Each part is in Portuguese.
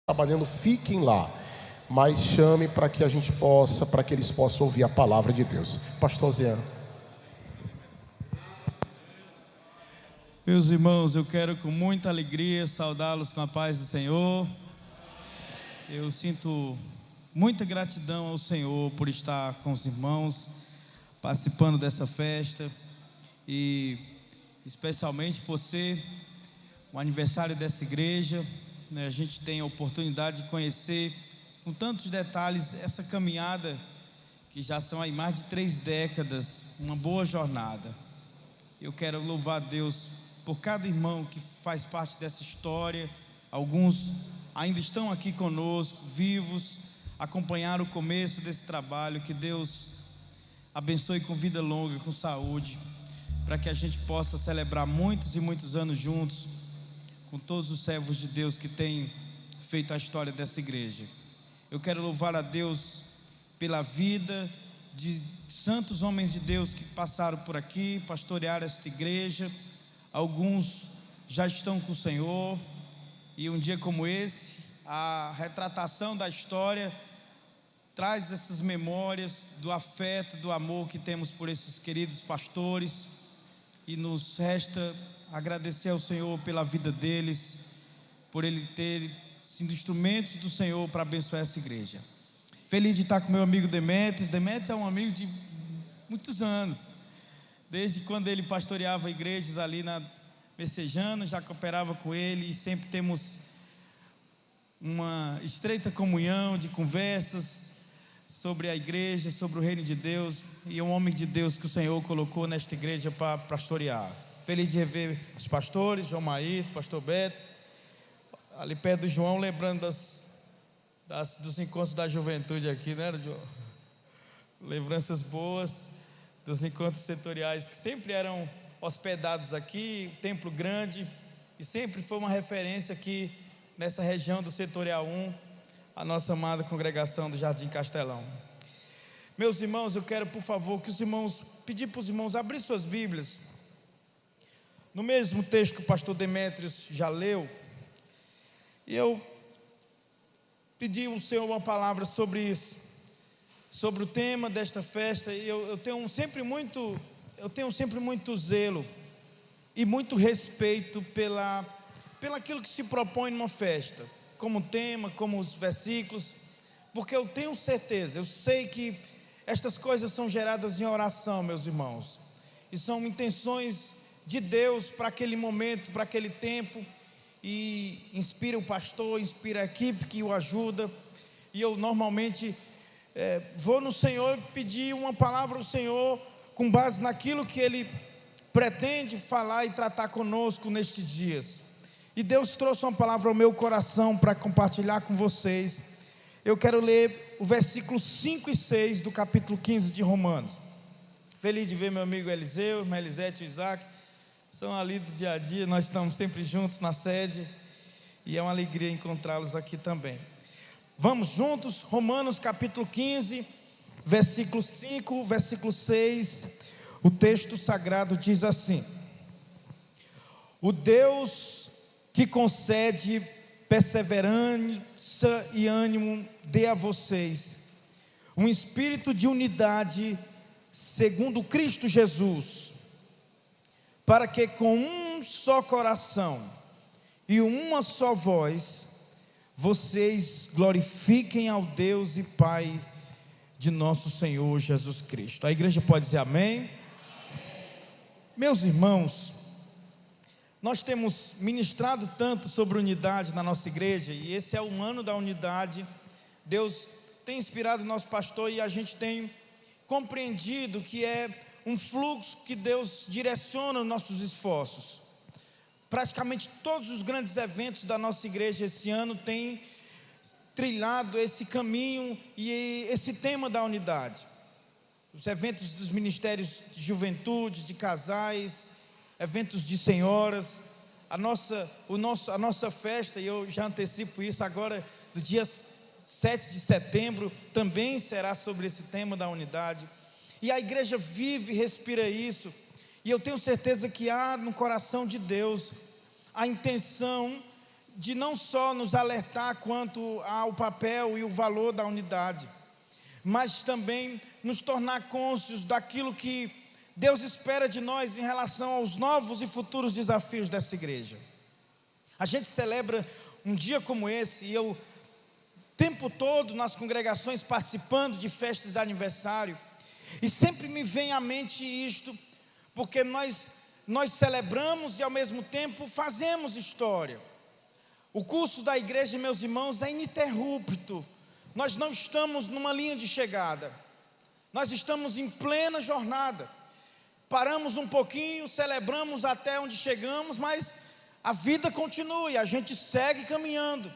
trabalhando, fiquem lá, mas chame para que a gente possa, para que eles possam ouvir a palavra de Deus. Pastor Zé. Meus irmãos, eu quero com muita alegria saudá-los com a paz do Senhor. Eu sinto muita gratidão ao Senhor por estar com os irmãos, participando dessa festa, e especialmente por ser o aniversário dessa igreja, né? A gente tem a oportunidade de conhecer com tantos detalhes essa caminhada, que já são aí mais de 3 décadas, uma boa jornada. Eu quero louvar a Deus por cada irmão que faz parte dessa história. Alguns ainda estão aqui conosco, vivos, acompanharam o começo desse trabalho. Que Deus abençoe com vida longa, com saúde, para que a gente possa celebrar muitos e muitos anos juntos, com todos os servos de Deus que têm feito a história dessa igreja. Eu quero louvar a Deus pela vida de santos homens de Deus que passaram por aqui, pastorearam esta igreja. Alguns já estão com o Senhor, e um dia como esse, a retratação da história traz essas memórias do afeto, do amor que temos por esses queridos pastores, e nos resta agradecer ao Senhor pela vida deles, por Ele ter sido instrumentos do Senhor para abençoar essa igreja. Feliz de estar com meu amigo Demetrios. Demetrios é um amigo de muitos anos, desde quando ele pastoreava igrejas ali na Messejana, já cooperava com ele, e sempre temos uma estreita comunhão de conversas sobre a igreja, sobre o reino de Deus, e é um homem de Deus que o Senhor colocou nesta igreja para pastorear. Feliz de rever os pastores, João Maír, pastor Beto, ali perto do João, lembrando dos encontros da juventude aqui, né, João? Lembranças boas dos encontros setoriais que sempre eram hospedados aqui, templo grande, e sempre foi uma referência aqui nessa região do setorial 1, a nossa amada congregação do Jardim Castelão. Meus irmãos, eu quero, por favor, pedir para os irmãos abrir suas Bíblias no mesmo texto que o pastor Demetrios já leu, e eu pedi ao Senhor uma palavra sobre isso, sobre o tema desta festa. E eu tenho sempre muito zelo e muito respeito pelaquilo que se propõe numa festa, como tema, como os versículos, porque eu tenho certeza, eu sei que estas coisas são geradas em oração, meus irmãos, e são intenções de Deus para aquele momento, para aquele tempo, e inspira o pastor, inspira a equipe que o ajuda. E eu normalmente vou no Senhor pedir uma palavra ao Senhor com base naquilo que Ele pretende falar e tratar conosco nestes dias. E Deus trouxe uma palavra ao meu coração para compartilhar com vocês. Eu quero ler o versículo 5 e 6 do capítulo 15 de Romanos. Feliz de ver meu amigo Eliseu, irmã Elisete e Isaac, são ali do dia a dia, nós estamos sempre juntos na sede, e é uma alegria encontrá-los aqui também. Vamos juntos, Romanos capítulo 15, versículo 5, versículo 6, o texto sagrado diz assim: o Deus que concede perseverança e ânimo dê a vocês um espírito de unidade segundo Cristo Jesus, para que com um só coração e uma só voz vocês glorifiquem ao Deus e Pai de nosso Senhor Jesus Cristo. A igreja pode dizer amém? Amém. Meus irmãos, nós temos ministrado tanto sobre unidade na nossa igreja, e esse é o ano da unidade. Deus tem inspirado o nosso pastor, e a gente tem compreendido que é um fluxo que Deus direciona os nossos esforços. Praticamente todos os grandes eventos da nossa igreja esse ano têm trilhado esse caminho e esse tema da unidade. Os eventos dos ministérios de juventude, de casais, eventos de senhoras, a nossa festa, e eu já antecipo isso agora, do dia 7 de setembro, também será sobre esse tema da unidade. E a igreja vive e respira isso, e eu tenho certeza que há no coração de Deus a intenção de não só nos alertar quanto ao papel e o valor da unidade, mas também nos tornar cônscios daquilo que Deus espera de nós em relação aos novos e futuros desafios dessa igreja. A gente celebra um dia como esse, e eu, o tempo todo nas congregações, participando de festas de aniversário, e sempre me vem à mente isto, porque nós celebramos e ao mesmo tempo fazemos história. O curso da igreja, meus irmãos, é ininterrupto. Nós não estamos numa linha de chegada, nós estamos em plena jornada. Paramos um pouquinho, celebramos até onde chegamos, mas a vida continua e a gente segue caminhando.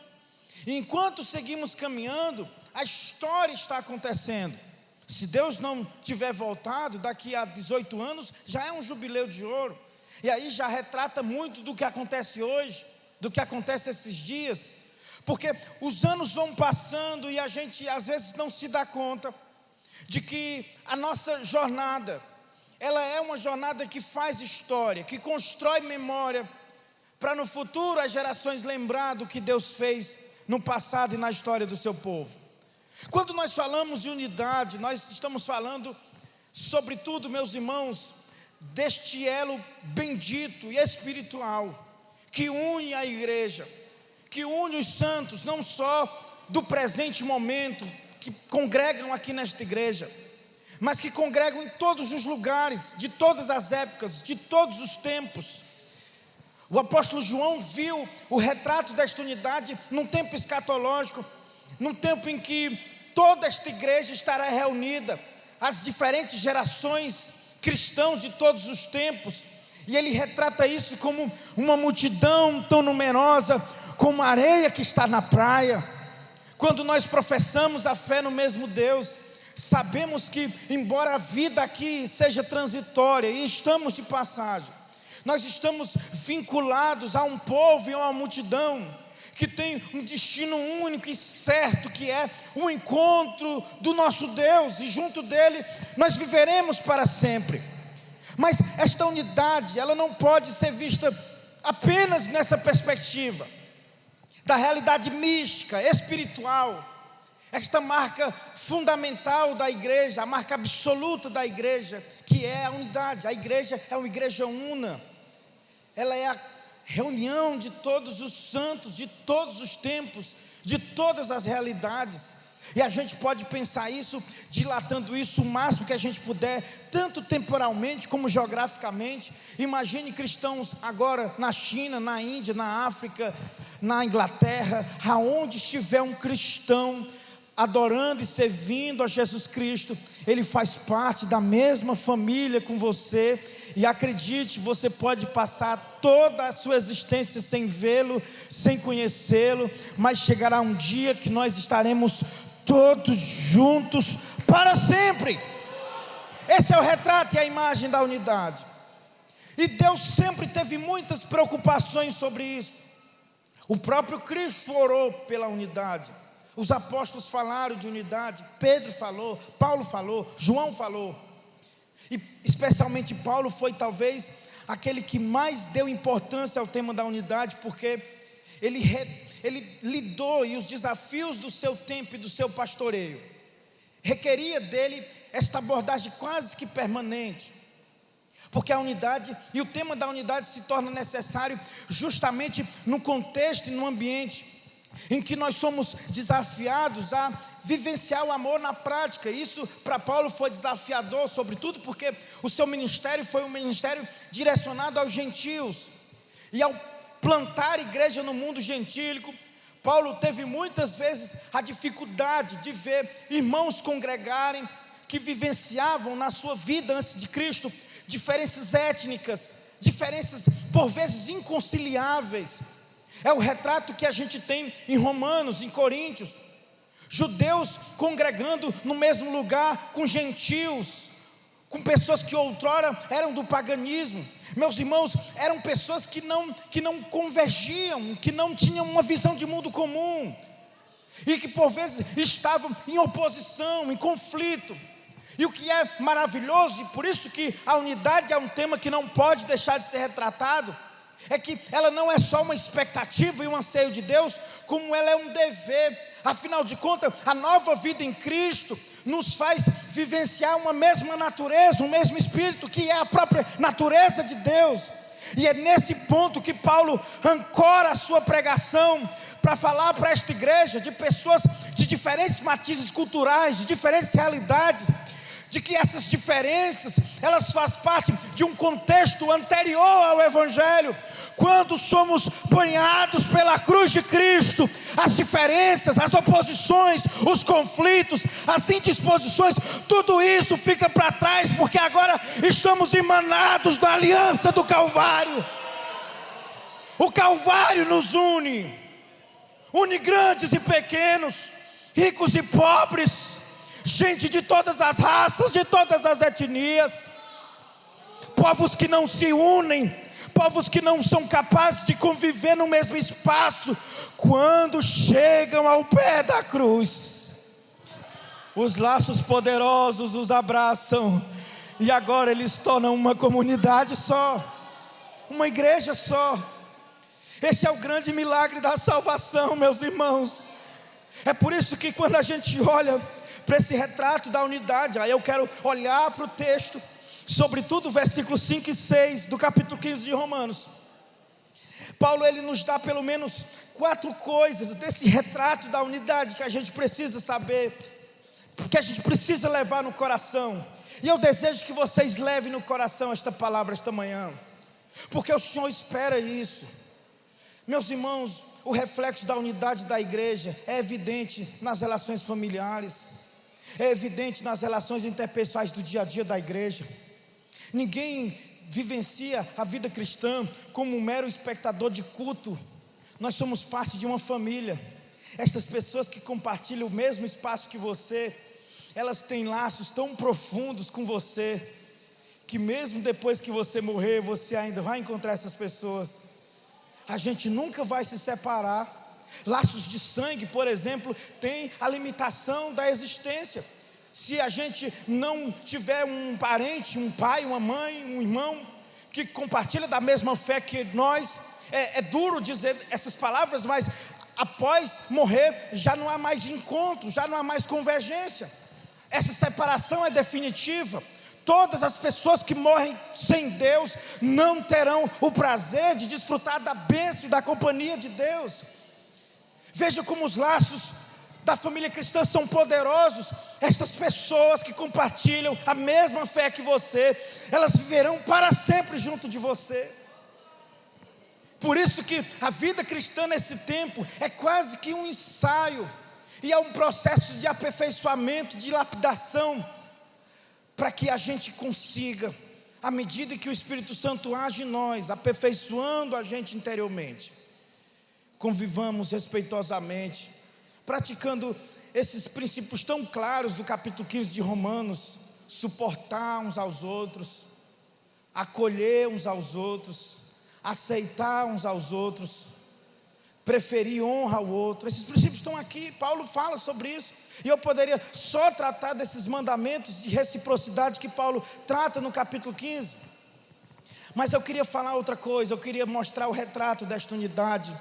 E enquanto seguimos caminhando, a história está acontecendo. Se Deus não tiver voltado, daqui a 18 anos, já é um jubileu de ouro. E aí já retrata muito do que acontece hoje, do que acontece esses dias, porque os anos vão passando e a gente às vezes não se dá conta de que a nossa jornada, ela é uma jornada que faz história, que constrói memória, para no futuro as gerações lembrar do que Deus fez no passado e na história do seu povo. Quando nós falamos de unidade, nós estamos falando, sobretudo, meus irmãos, deste elo bendito e espiritual, que une a igreja, que une os santos, não só do presente momento, que congregam aqui nesta igreja, mas que congregam em todos os lugares, de todas as épocas, de todos os tempos. O apóstolo João viu o retrato desta unidade num tempo escatológico, num tempo em que toda esta igreja estará reunida, as diferentes gerações cristãos de todos os tempos, e ele retrata isso como uma multidão tão numerosa, como a areia que está na praia. Quando nós professamos a fé no mesmo Deus, sabemos que, embora a vida aqui seja transitória e estamos de passagem, nós estamos vinculados a um povo e a uma multidão que tem um destino único e certo, que é o encontro do nosso Deus, e junto dele nós viveremos para sempre. Mas esta unidade, ela não pode ser vista apenas nessa perspectiva da realidade mística, espiritual. Esta marca fundamental da igreja, a marca absoluta da igreja, que é a unidade. A igreja é uma igreja una, ela é a reunião de todos os santos, de todos os tempos, de todas as realidades. E a gente pode pensar isso, dilatando isso o máximo que a gente puder, tanto temporalmente como geograficamente. Imagine cristãos agora na China, na Índia, na África, na Inglaterra, aonde estiver um cristão adorando e servindo a Jesus Cristo, ele faz parte da mesma família com você. E acredite, você pode passar toda a sua existência sem vê-lo, sem conhecê-lo, mas chegará um dia que nós estaremos todos juntos para sempre. Esse é o retrato e a imagem da unidade. E Deus sempre teve muitas preocupações sobre isso. O próprio Cristo orou pela unidade. Os apóstolos falaram de unidade. Pedro falou, Paulo falou, João falou. E especialmente Paulo foi talvez aquele que mais deu importância ao tema da unidade, porque ele lidou, e os desafios do seu tempo e do seu pastoreio requeria dele esta abordagem quase que permanente, porque a unidade e o tema da unidade se torna necessário justamente no contexto e no ambiente em que nós somos desafiados a vivenciar o amor na prática. Isso para Paulo foi desafiador, sobretudo porque o seu ministério foi um ministério direcionado aos gentios, e ao plantar igreja no mundo gentílico, Paulo teve muitas vezes a dificuldade de ver irmãos congregarem que vivenciavam na sua vida antes de Cristo diferenças étnicas, diferenças por vezes inconciliáveis. É o retrato que a gente tem em Romanos, em Coríntios, judeus congregando no mesmo lugar com gentios, com pessoas que outrora eram do paganismo. Meus irmãos, eram pessoas que não convergiam, que não tinham uma visão de mundo comum, e que por vezes estavam em oposição, em conflito. E o que é maravilhoso, e por isso que a unidade é um tema que não pode deixar de ser retratado, é que ela não é só uma expectativa e um anseio de Deus, como ela é um dever. Afinal de contas, a nova vida em Cristo nos faz vivenciar uma mesma natureza, um mesmo Espírito, que é a própria natureza de Deus. E é nesse ponto que Paulo ancora a sua pregação, para falar para esta igreja de pessoas de diferentes matizes culturais, de diferentes realidades, de que essas diferenças, elas fazem parte de um contexto anterior ao Evangelho. Quando somos banhados pela cruz de Cristo, as diferenças, as oposições, os conflitos, as indisposições, tudo isso fica para trás, porque agora estamos emanados da aliança do Calvário. O Calvário nos une grandes e pequenos, ricos e pobres, gente de todas as raças, de todas as etnias, povos que não se unem, povos que não são capazes de conviver no mesmo espaço. Quando chegam ao pé da cruz, os laços poderosos os abraçam, e agora eles tornam uma comunidade só, uma igreja só. Este é o grande milagre da salvação, meus irmãos. É por isso que quando a gente olha para esse retrato da unidade, aí eu quero olhar para o texto, sobretudo versículos 5 e 6 do capítulo 15 de Romanos. Paulo, ele nos dá pelo menos 4 coisas desse retrato da unidade que a gente precisa saber, que a gente precisa levar no coração. E eu desejo que vocês levem no coração esta palavra esta manhã, porque o Senhor espera isso. Meus irmãos, o reflexo da unidade da igreja é evidente nas relações familiares, é evidente nas relações interpessoais do dia a dia da igreja. Ninguém vivencia a vida cristã como um mero espectador de culto. Nós somos parte de uma família. Estas pessoas que compartilham o mesmo espaço que você, elas têm laços tão profundos com você, que mesmo depois que você morrer, você ainda vai encontrar essas pessoas. A gente nunca vai se separar. Laços de sangue, por exemplo, tem a limitação da existência. Se a gente não tiver um parente, um pai, uma mãe, um irmão que compartilha da mesma fé que nós, é duro dizer essas palavras, mas após morrer já não há mais encontro, já não há mais convergência. Essa separação é definitiva. Todas as pessoas que morrem sem Deus não terão o prazer de desfrutar da bênção e da companhia de Deus. Veja como os laços da família cristã são poderosos. Estas pessoas que compartilham a mesma fé que você, elas viverão para sempre junto de você. Por isso que a vida cristã nesse tempo é quase que um ensaio, e é um processo de aperfeiçoamento, de lapidação, para que a gente consiga, à medida que o Espírito Santo age em nós, aperfeiçoando a gente interiormente, convivamos respeitosamente, praticando esses princípios tão claros do capítulo 15 de Romanos: suportar uns aos outros, acolher uns aos outros, aceitar uns aos outros, preferir honra ao outro. Esses princípios estão aqui, Paulo fala sobre isso. E eu poderia só tratar desses mandamentos de reciprocidade que Paulo trata no capítulo 15. Mas eu queria falar outra coisa, eu queria mostrar o retrato desta unidade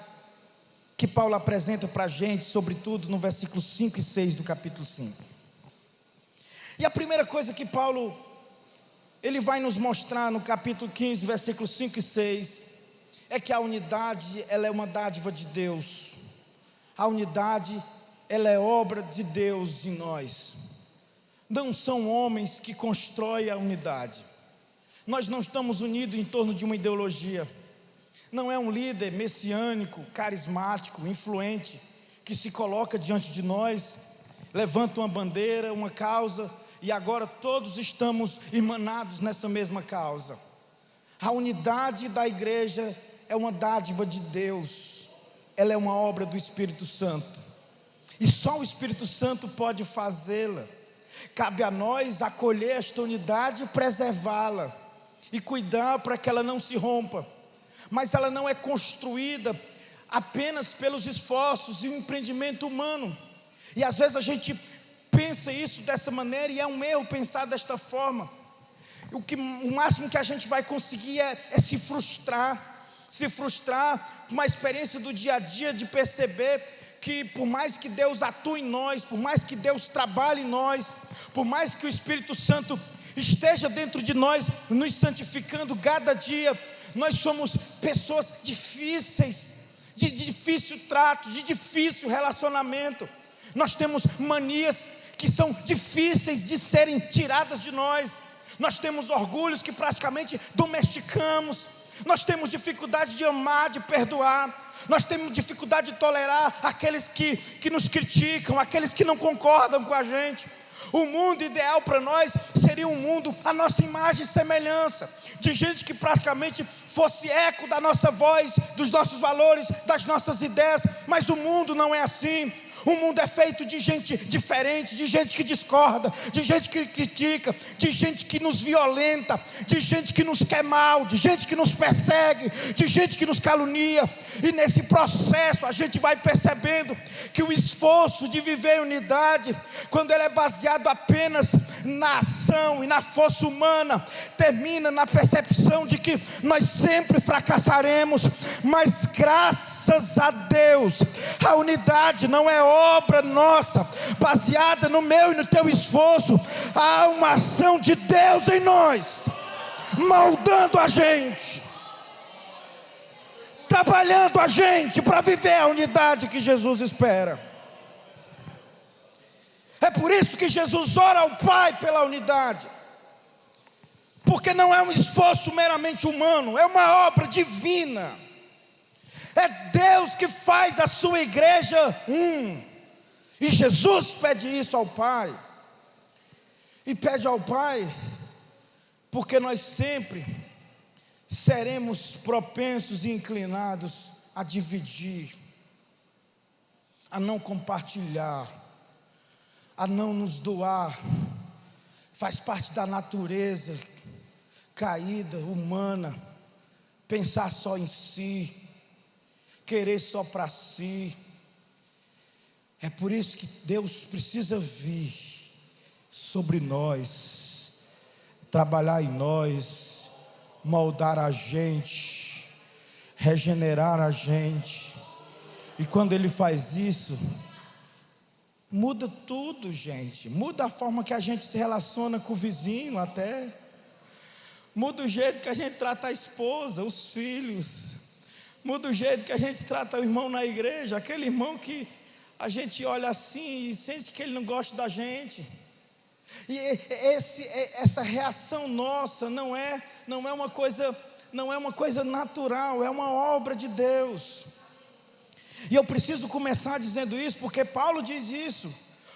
que Paulo apresenta para a gente, sobretudo no versículo 5 e 6 do capítulo 5. E a primeira coisa que Paulo, ele vai nos mostrar no capítulo 15, versículos 5 e 6, é que a unidade, ela é uma dádiva de Deus. A unidade, ela é obra de Deus em nós. Não são homens que constroem a unidade. Nós não estamos unidos em torno de uma ideologia. Não é um líder messiânico, carismático, influente, que se coloca diante de nós, levanta uma bandeira, uma causa, e agora todos estamos emanados nessa mesma causa. A unidade da igreja é uma dádiva de Deus. Ela é uma obra do Espírito Santo. E só o Espírito Santo pode fazê-la. Cabe a nós acolher esta unidade e preservá-la, e cuidar para que ela não se rompa. Mas ela não é construída apenas pelos esforços e o empreendimento humano. E às vezes a gente pensa isso dessa maneira, e é um erro pensar desta forma. O máximo que a gente vai conseguir é se frustrar, se frustrar com uma experiência do dia a dia, de perceber que por mais que Deus atue em nós, por mais que Deus trabalhe em nós, por mais que o Espírito Santo esteja dentro de nós, nos santificando cada dia, nós somos pessoas difíceis, de difícil trato, de difícil relacionamento. Nós temos manias que são difíceis de serem tiradas de nós. Nós temos orgulhos que praticamente domesticamos. Nós temos dificuldade de amar, de perdoar. Nós temos dificuldade de tolerar aqueles que nos criticam, aqueles que não concordam com a gente. O mundo ideal para nós seria um mundo à nossa imagem e semelhança, de gente que praticamente fosse eco da nossa voz, dos nossos valores, das nossas ideias. Mas o mundo não é assim. O mundo é feito de gente diferente, de gente que discorda, de gente que critica, de gente que nos violenta, de gente que nos quer mal, de gente que nos persegue, de gente que nos calunia. E nesse processo a gente vai percebendo que o esforço de viver em unidade, quando ele é baseado apenas na ação e na força humana, termina na percepção de que nós sempre fracassaremos. Mas graças a Deus, a unidade não é obra nossa, baseada no meu e no teu esforço. Há uma ação de Deus em nós, moldando a gente, trabalhando a gente para viver a unidade que Jesus espera. É por isso que Jesus ora ao Pai pela unidade, porque não é um esforço meramente humano, é uma obra divina. É Deus que faz a sua igreja e Jesus pede isso ao Pai, e pede ao Pai porque nós sempre seremos propensos e inclinados a dividir, a não compartilhar, a não nos doar. Faz parte da natureza caída, humana, pensar só em si, querer só para si. É por isso que Deus precisa vir sobre nós, trabalhar em nós, moldar a gente, regenerar a gente. E quando Ele faz isso, muda tudo, gente. Muda a forma que a gente se relaciona com o vizinho até. Muda o jeito que a gente trata a esposa, os filhos. Muda o jeito que a gente trata o irmão na igreja. Aquele irmão que a gente olha assim e sente que ele não gosta da gente. E essa reação nossa não é uma coisa natural, é uma obra de Deus. E eu preciso começar dizendo isso, porque Paulo diz isso.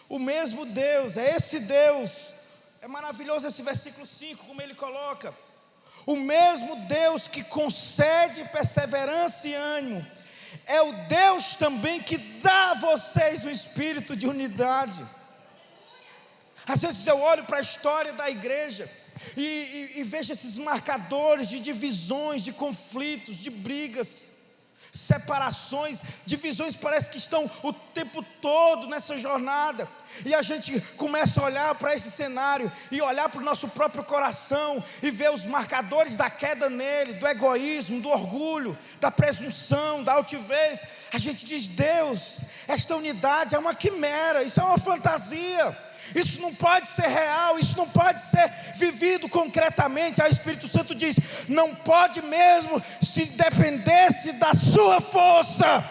O mesmo Deus, é esse Deus. É maravilhoso esse versículo 5, como ele coloca. O mesmo Deus que concede perseverança e ânimo, é o Deus também que dá a vocês o espírito de unidade. Às vezes eu olho para a história da igreja e vejo esses marcadores de divisões, de conflitos, de brigas, separações, divisões, parece que estão o tempo todo nessa jornada. E a gente começa a olhar para esse cenário e olhar para o nosso próprio coração e ver os marcadores da queda nele, do egoísmo, do orgulho, da presunção, da altivez. A gente diz: Deus, esta unidade é uma quimera, isso é uma fantasia, isso não pode ser real, isso não pode ser vivido concretamente. Aí o Espírito Santo diz: não pode mesmo, se dependesse da sua força,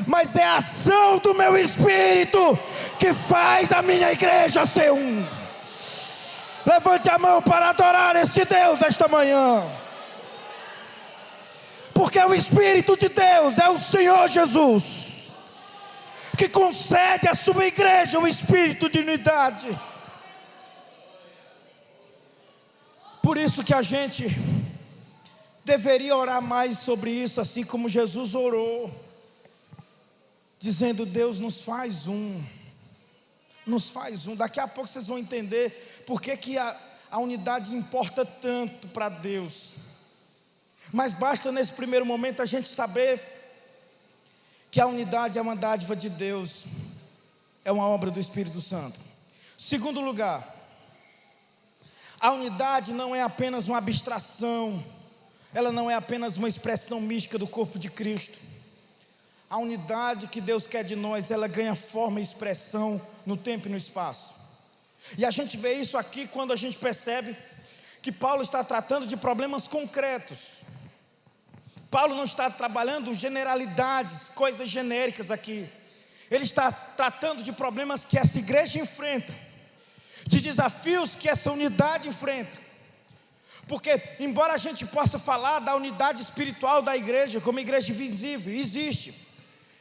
mas é a ação do meu Espírito que faz a minha igreja ser um. Levante a mão para adorar esse Deus esta manhã, porque o Espírito de Deus é o Senhor Jesus que concede à sua igreja o espírito de unidade. Por isso que a gente deveria orar mais sobre isso, assim como Jesus orou, dizendo: Deus, nos faz um, nos faz um. Daqui a pouco vocês vão entender por que a unidade importa tanto para Deus. Mas basta nesse primeiro momento a gente saber que a unidade é uma dádiva de Deus, é uma obra do Espírito Santo. Segundo lugar, a unidade não é apenas uma abstração, ela não é apenas uma expressão mística do corpo de Cristo. A unidade que Deus quer de nós, ela ganha forma e expressão no tempo e no espaço. E a gente vê isso aqui quando a gente percebe que Paulo está tratando de problemas concretos. Paulo não está trabalhando generalidades, coisas genéricas aqui. Ele está tratando de problemas que essa igreja enfrenta, de desafios que essa unidade enfrenta. Porque, embora a gente possa falar da unidade espiritual da igreja como igreja invisível, existe.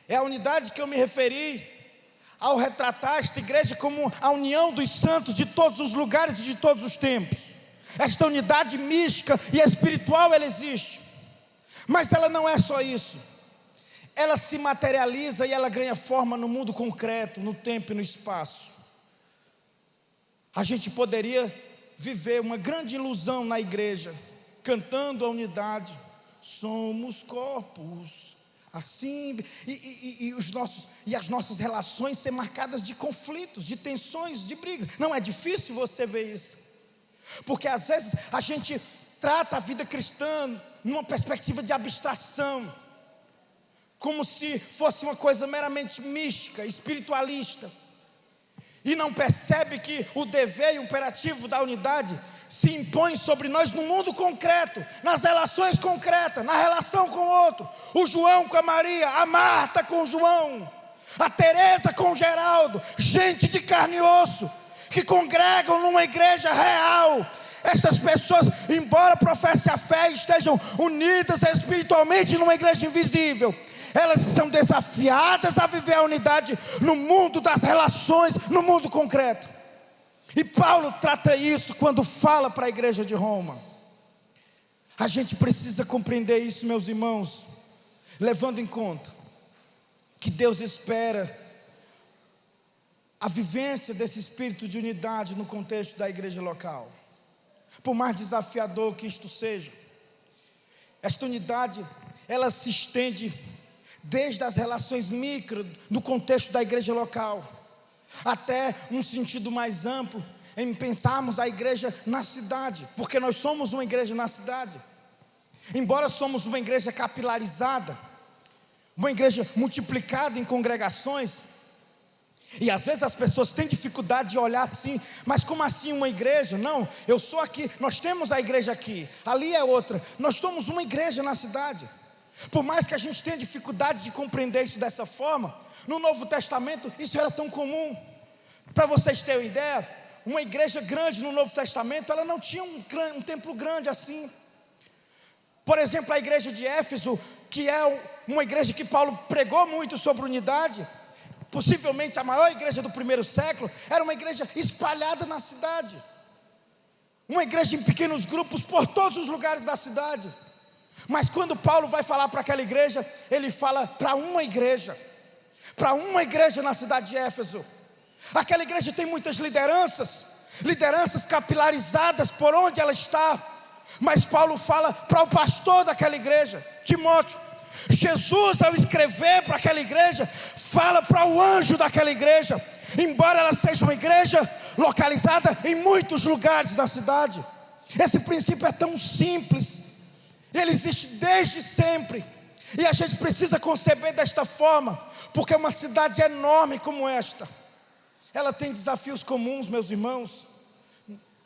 É a unidade que eu me referi ao retratar esta igreja como a união dos santos de todos os lugares e de todos os tempos. Esta unidade mística e espiritual, ela existe. Mas ela não é só isso. Ela se materializa e ela ganha forma no mundo concreto, no tempo e no espaço. A gente poderia viver uma grande ilusão na igreja, cantando a unidade. Somos corpos, assim, e as nossas relações ser marcadas de conflitos, de tensões, de brigas. Não é difícil você ver isso, porque às vezes a gente trata a vida cristã numa perspectiva de abstração, como se fosse uma coisa meramente mística, espiritualista, e não percebe que o dever e o imperativo da unidade se impõe sobre nós no mundo concreto, nas relações concretas, na relação com o outro. O João com a Maria, a Marta com o João, a Teresa com o Geraldo, gente de carne e osso, que congregam numa igreja real. Estas pessoas, embora professem a fé e estejam unidas espiritualmente numa igreja invisível, elas são desafiadas a viver a unidade no mundo das relações, no mundo concreto. E Paulo trata isso quando fala para a igreja de Roma. A gente precisa compreender isso, meus irmãos, levando em conta que Deus espera a vivência desse espírito de unidade no contexto da igreja local. Por mais desafiador que isto seja, esta unidade, ela se estende desde as relações micro, no contexto da igreja local, até um sentido mais amplo, em pensarmos a igreja na cidade, porque nós somos uma igreja na cidade. Embora somos uma igreja capilarizada, uma igreja multiplicada em congregações, e às vezes as pessoas têm dificuldade de olhar assim, mas como assim uma igreja? Não, eu sou aqui, nós temos a igreja aqui, ali é outra, nós somos uma igreja na cidade. Por mais que a gente tenha dificuldade de compreender isso dessa forma, no Novo Testamento isso era tão comum. Para vocês terem uma ideia, uma igreja grande no Novo Testamento, ela não tinha um templo grande assim. Por exemplo, a igreja de Éfeso, que é uma igreja que Paulo pregou muito sobre unidade, possivelmente a maior igreja do primeiro século, era uma igreja espalhada na cidade, uma igreja em pequenos grupos por todos os lugares da cidade. Mas quando Paulo vai falar para aquela igreja, ele fala para uma igreja na cidade de Éfeso. Aquela igreja tem muitas lideranças capilarizadas por onde ela está, mas Paulo fala para o pastor daquela igreja, Timóteo. Jesus, ao escrever para aquela igreja, fala para o anjo daquela igreja, embora ela seja uma igreja localizada em muitos lugares da cidade. Esse princípio é tão simples, ele existe desde sempre, e a gente precisa conceber desta forma, porque uma cidade enorme como esta, ela tem desafios comuns, meus irmãos.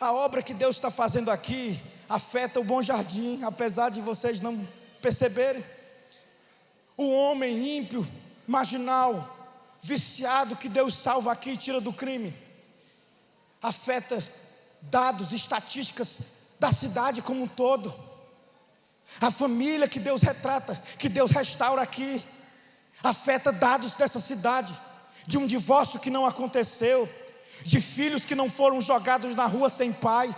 A obra que Deus está fazendo aqui afeta o Bom Jardim, apesar de vocês não perceberem. O homem ímpio, marginal, viciado que Deus salva aqui e tira do crime, afeta dados, estatísticas da cidade como um todo. A família que Deus retrata, que Deus restaura aqui, afeta dados dessa cidade, de um divórcio que não aconteceu, de filhos que não foram jogados na rua sem pai.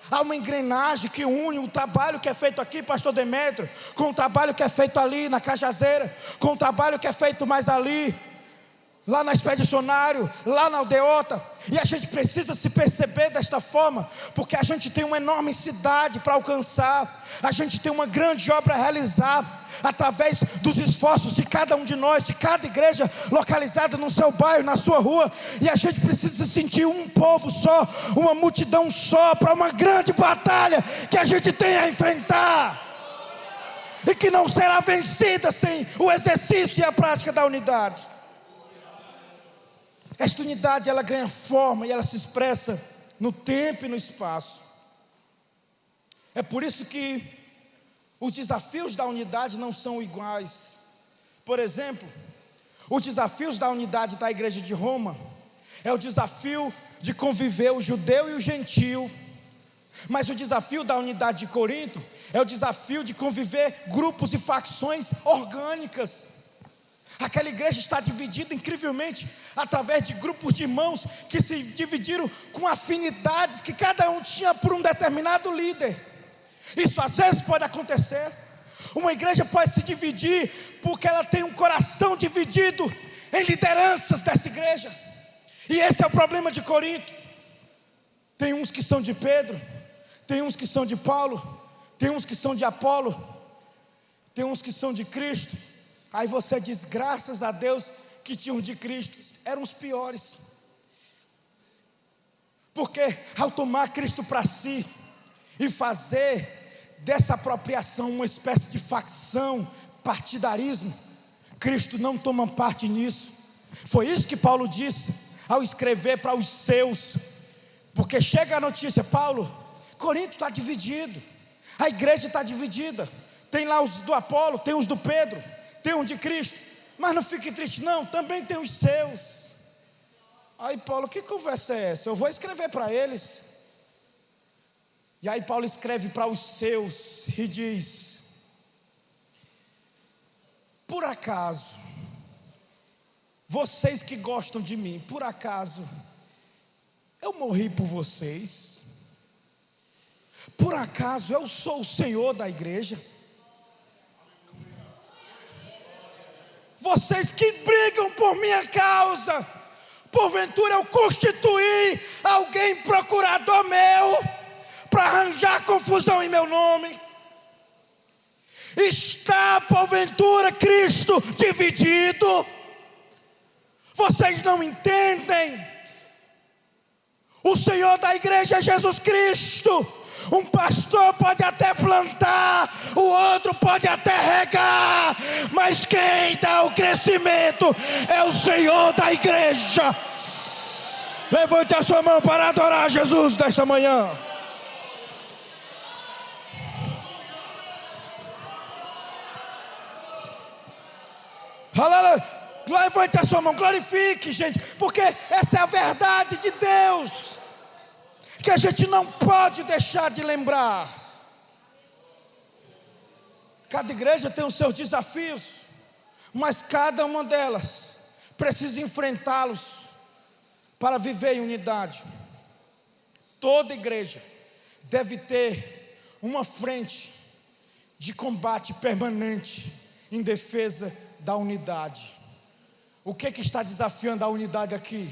Há uma engrenagem que une o trabalho que é feito aqui, pastor Demétrio, com o trabalho que é feito ali na Cajazeira, com o trabalho que é feito mais ali. lá na Expedicionário, lá na Aldeota, e a gente precisa se perceber desta forma, porque a gente tem uma enorme cidade para alcançar, a gente tem uma grande obra a realizar, através dos esforços de cada um de nós, de cada igreja localizada no seu bairro, na sua rua, e a gente precisa se sentir um povo só, uma multidão só, para uma grande batalha que a gente tem a enfrentar, e que não será vencida sem o exercício e a prática da unidade. Esta unidade, ela ganha forma e ela se expressa no tempo e no espaço. É por isso que os desafios da unidade não são iguais. Por exemplo, os desafios da unidade da igreja de Roma é o desafio de conviver o judeu e o gentio. Mas o desafio da unidade de Corinto é o desafio de conviver grupos e facções orgânicas. Aquela igreja está dividida incrivelmente através de grupos de irmãos que se dividiram com afinidades que cada um tinha por um determinado líder. Isso às vezes pode acontecer. Uma igreja pode se dividir porque ela tem um coração dividido em lideranças dessa igreja. E esse é o problema de Corinto. Tem uns que são de Pedro, tem uns que são de Paulo, tem uns que são de Apolo, tem uns que são de Cristo. Aí você diz, graças a Deus que tinham de Cristo, eram os piores. Porque ao tomar Cristo para si e fazer dessa apropriação uma espécie de facção, partidarismo, Cristo não toma parte nisso. Foi isso que Paulo disse ao escrever para os seus. Porque chega a notícia, Paulo, Corinto está dividido, a igreja está dividida, tem lá os do Apolo, tem os do Pedro, tem um de Cristo, mas não fique triste não, também tem os seus. Aí Paulo, que conversa é essa? Eu vou escrever para eles. E aí Paulo escreve para os seus e diz: por acaso, vocês que gostam de mim, por acaso eu morri por vocês? Por acaso eu sou o Senhor da igreja? Vocês que brigam por minha causa, porventura eu constituí alguém procurador meu, para arranjar confusão em meu nome? Está porventura Cristo dividido? Vocês não entendem? O Senhor da igreja é Jesus Cristo. Um pastor pode até plantar, o outro pode até regar, mas quem dá o crescimento é o Senhor da igreja. Levante a sua mão para adorar Jesus nesta manhã. Aleluia. Levante a sua mão, glorifique, gente, porque essa é a verdade de Deus, que a gente não pode deixar de lembrar. Cada igreja tem os seus desafios, mas cada uma delas precisa enfrentá-los para viver em unidade. Toda igreja deve ter uma frente de combate permanente em defesa da unidade. O que está desafiando a unidade aqui?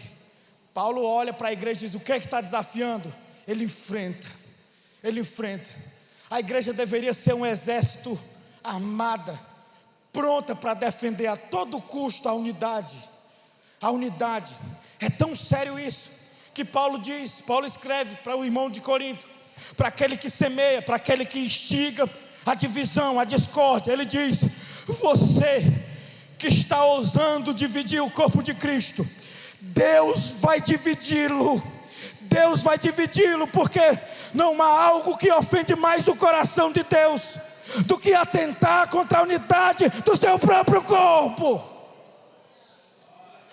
Paulo olha para a igreja e diz, o que está desafiando? Ele enfrenta. A igreja deveria ser um exército armada, pronta para defender a todo custo a unidade. A unidade, é tão sério isso, que Paulo escreve para o irmão de Corinto, para aquele que semeia, para aquele que instiga a divisão, a discórdia. Ele diz, você que está ousando dividir o corpo de Cristo, Deus vai dividi-lo, porque não há algo que ofende mais o coração de Deus do que atentar contra a unidade do seu próprio corpo,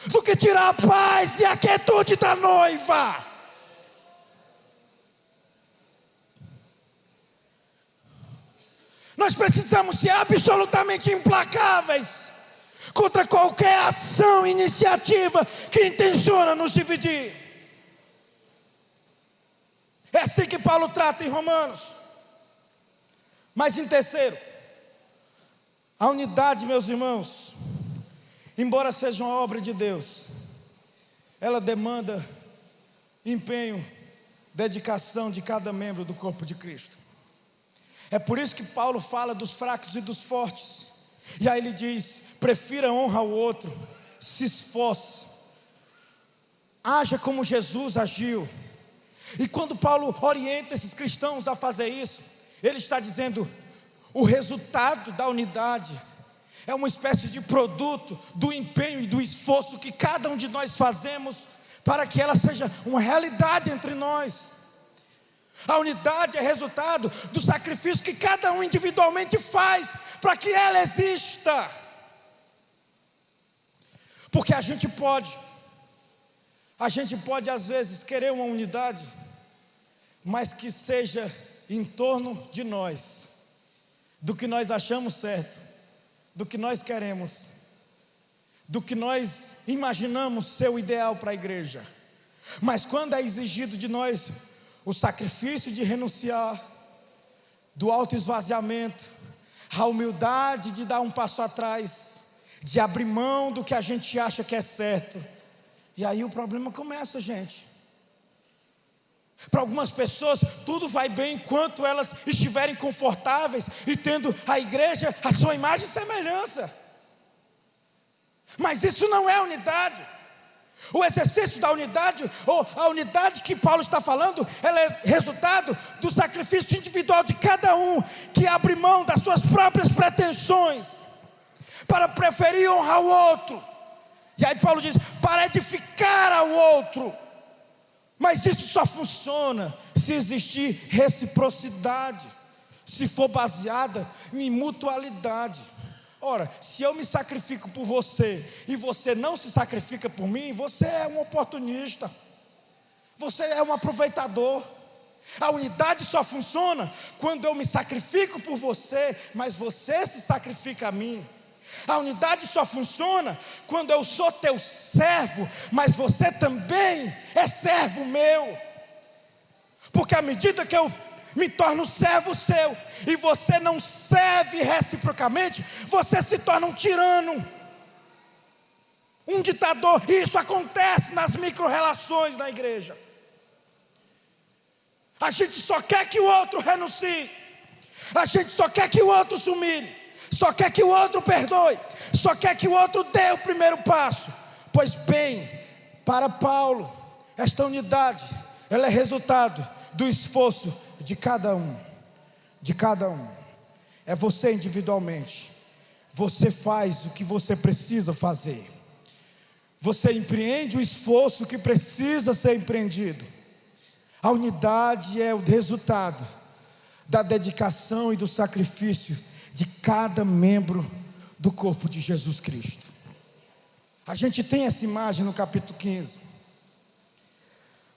do que tirar a paz e a quietude da noiva. Nós precisamos ser absolutamente implacáveis contra qualquer ação, iniciativa que intenciona nos dividir. É assim que Paulo trata em Romanos. Mas em terceiro, a unidade, meus irmãos, embora seja uma obra de Deus, ela demanda empenho, dedicação de cada membro do corpo de Cristo. É por isso que Paulo fala dos fracos e dos fortes. E aí ele diz: prefira honra ao outro, se esforce, haja como Jesus agiu. E quando Paulo orienta esses cristãos a fazer isso, ele está dizendo: o resultado da unidade é uma espécie de produto do empenho e do esforço que cada um de nós fazemos para que ela seja uma realidade entre nós. A unidade é resultado do sacrifício que cada um individualmente faz para que ela exista. Porque a gente pode às vezes querer uma unidade, mas que seja em torno de nós, do que nós achamos certo, do que nós queremos, do que nós imaginamos ser o ideal para a igreja. Mas quando é exigido de nós o sacrifício de renunciar, do autoesvaziamento, a humildade de dar um passo atrás, de abrir mão do que a gente acha que é certo, e aí o problema começa, gente. Para algumas pessoas tudo vai bem enquanto elas estiverem confortáveis e tendo a igreja a sua imagem e semelhança. Mas isso não é unidade. O exercício da unidade, ou a unidade que Paulo está falando, ela é resultado do sacrifício individual de cada um, que abre mão das suas próprias pretensões para preferir honrar o outro. E aí Paulo diz: para edificar ao outro. Mas isso só funciona se existir reciprocidade, se for baseada em mutualidade. Ora, se eu me sacrifico por você e você não se sacrifica por mim, você é um oportunista, você é um aproveitador. A unidade só funciona quando eu me sacrifico por você, mas você se sacrifica a mim. A unidade só funciona quando eu sou teu servo, mas você também é servo meu. Porque à medida que eu me torno servo seu e você não serve reciprocamente, você se torna um tirano, um ditador. E isso acontece nas micro-relações da igreja. A gente só quer que o outro renuncie, a gente só quer que o outro se humilhe, só quer que o outro perdoe, só quer que o outro dê o primeiro passo. Pois bem, para Paulo, esta unidade, ela é resultado do esforço de cada um, de cada um. É você individualmente, você faz o que você precisa fazer, você empreende o esforço que precisa ser empreendido. A unidade é o resultado da dedicação e do sacrifício de cada membro do corpo de Jesus Cristo. A gente tem essa imagem no capítulo 15.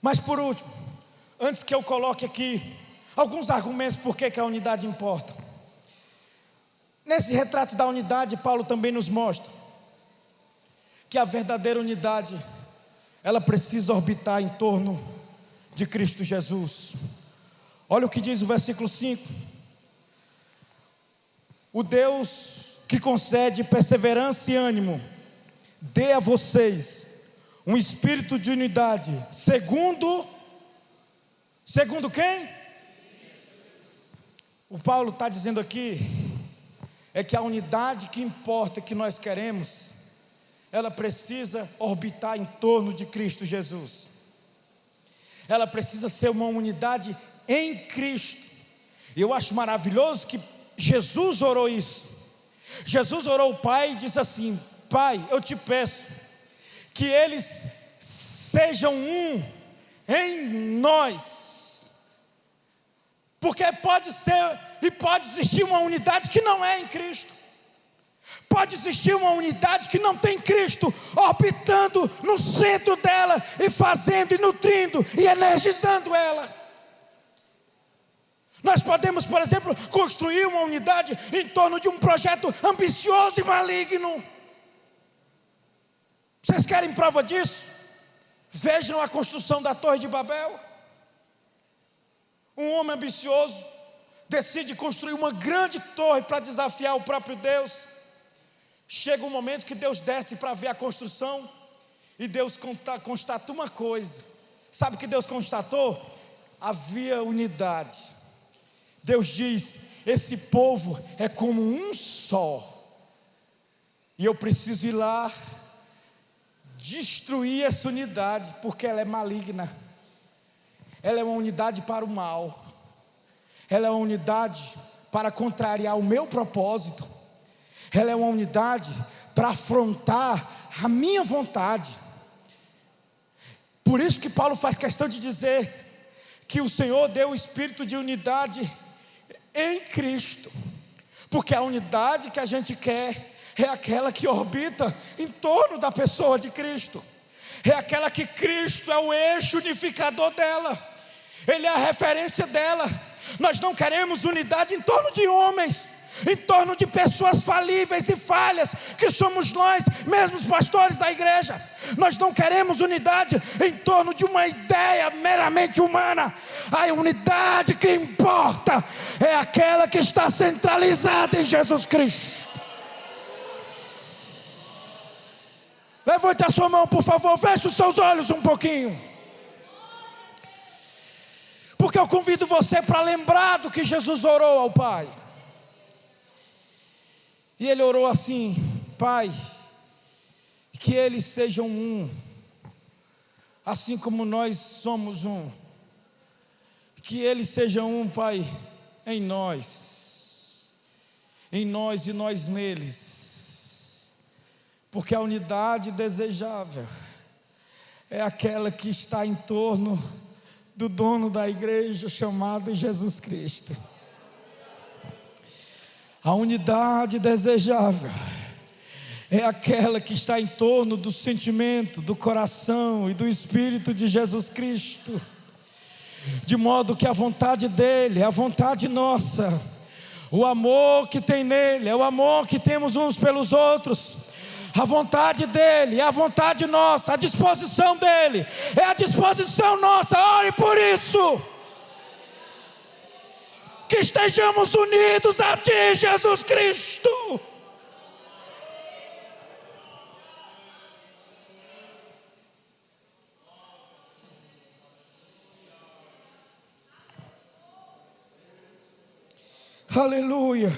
Mas por último, antes que eu coloque aqui alguns argumentos por que a unidade importa, nesse retrato da unidade, Paulo também nos mostra que a verdadeira unidade, ela precisa orbitar em torno de Cristo Jesus. Olha o que diz o versículo 5. O Deus que concede perseverança e ânimo dê a vocês um espírito de unidade, segundo quem? O Paulo está dizendo aqui é que a unidade que importa, que nós queremos, ela precisa orbitar em torno de Cristo Jesus. Ela precisa ser uma unidade em Cristo. E eu acho maravilhoso que Jesus orou isso. Jesus orou ao Pai e disse assim: Pai, eu te peço que eles sejam um em nós, porque pode ser e pode existir uma unidade que não é em Cristo, pode existir uma unidade que não tem Cristo orbitando no centro dela e fazendo e nutrindo e energizando ela. Nós podemos, por exemplo, construir uma unidade em torno de um projeto ambicioso e maligno. Vocês querem prova disso? Vejam a construção da Torre de Babel. Um homem ambicioso decide construir uma grande torre para desafiar o próprio Deus. Chega um momento que Deus desce para ver a construção, e Deus constata uma coisa. Sabe o que Deus constatou? Havia unidade. Deus diz: esse povo é como um só, e eu preciso ir lá destruir essa unidade, porque ela é maligna. Ela é uma unidade para o mal, ela é uma unidade para contrariar o meu propósito, ela é uma unidade para afrontar a minha vontade. Por isso que Paulo faz questão de dizer que o Senhor deu o espírito de unidade em Cristo, porque a unidade que a gente quer é aquela que orbita em torno da pessoa de Cristo, é aquela que Cristo é o eixo unificador dela, Ele é a referência dela. Nós não queremos unidade em torno de homens, em torno de pessoas falíveis e falhas, que somos nós, mesmos pastores da igreja. Nós não queremos unidade em torno de uma ideia meramente humana. A unidade que importa é aquela que está centralizada em Jesus Cristo. Levante a sua mão, por favor, feche os seus olhos um pouquinho, porque eu convido você para lembrar do que Jesus orou ao Pai. E Ele orou assim: Pai, que eles sejam um, assim como nós somos um. Que eles sejam um, Pai, em nós e nós neles. Porque a unidade desejável é aquela que está em torno do dono da igreja, chamado Jesus Cristo. A unidade desejável é aquela que está em torno do sentimento, do coração e do Espírito de Jesus Cristo, de modo que a vontade dEle é a vontade nossa, o amor que tem nele é o amor que temos uns pelos outros. A vontade dEle é a vontade nossa, a disposição dEle é a disposição nossa. Ore por isso, que estejamos unidos a Ti, Jesus Cristo. Aleluia,